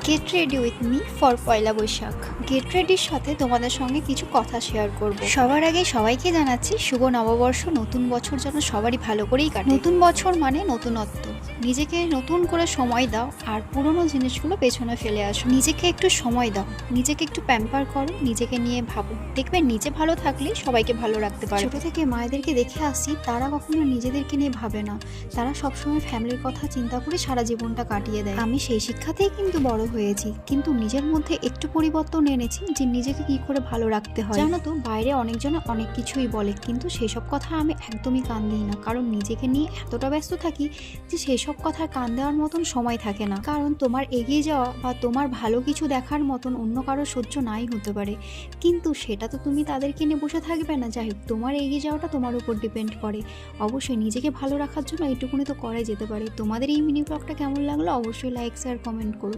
Gate ready with me for Poila Baishakh. Get রেডির সাথে তোমাদের সঙ্গে কিছু কথা শেয়ার করব। সবার আগে সবাইকে জানাচ্ছি শুভ নববর্ষ। নতুন বছর যেন সবারই ভালো করেই কাটে। নতুন বছর মানে নতুনত্ব। নিজেকে নতুন করে সময় দাও আর পুরনো জিনিসগুলো পেছনে ফেলে আসো। নিজেকে একটু সময় দাও, নিজেকে একটু প্যাম্পার করো, নিজেকে নিয়ে ভাবো। দেখবে নিজে ভালো থাকলে সবাইকে ভালো রাখতে পারো। ছোট থেকে মায়েদেরকে দেখে আসি, তারা কখনো নিজেদেরকে নিয়ে ভাবে না। তারা সবসময় ফ্যামিলির কথা চিন্তা করে সারা জীবনটা কাটিয়ে দেয়। আমি সেই শিক্ষাতেই কিন্তু বড় হয়েছি, কিন্তু নিজের মধ্যে একটু পরিবর্তন এনেছি যে নিজেকে কি করে ভালো রাখতে হয়। জানো তো, বাইরে অনেকজনে অনেক কিছুই বলে, কিন্তু সেসব কথা আমি একদমই কান দিই না। কারণ নিজেকে নিয়ে এতটা ব্যস্ত থাকি যে সেসব কথার কান দেওয়ার মতন সময় থাকে না। কারণ তোমার এগিয়ে যাওয়া বা তোমার ভালো কিছু দেখার মতন অন্য কারো সহ্য নাই হতে পারে, কিন্তু সেটা তো তুমি তাদেরকে নিয়ে বসে থাকবে না। যাই হোক, তোমার এগিয়ে যাওয়াটা তোমার উপর ডিপেন্ড করে। অবশ্যই নিজেকে ভালো রাখার জন্য এইটুকুনি তো করাই যেতে পারে। তোমাদের এই মিনি ব্লগটা কেমন লাগলো অবশ্যই লাইক শেয়ার কমেন্ট করো।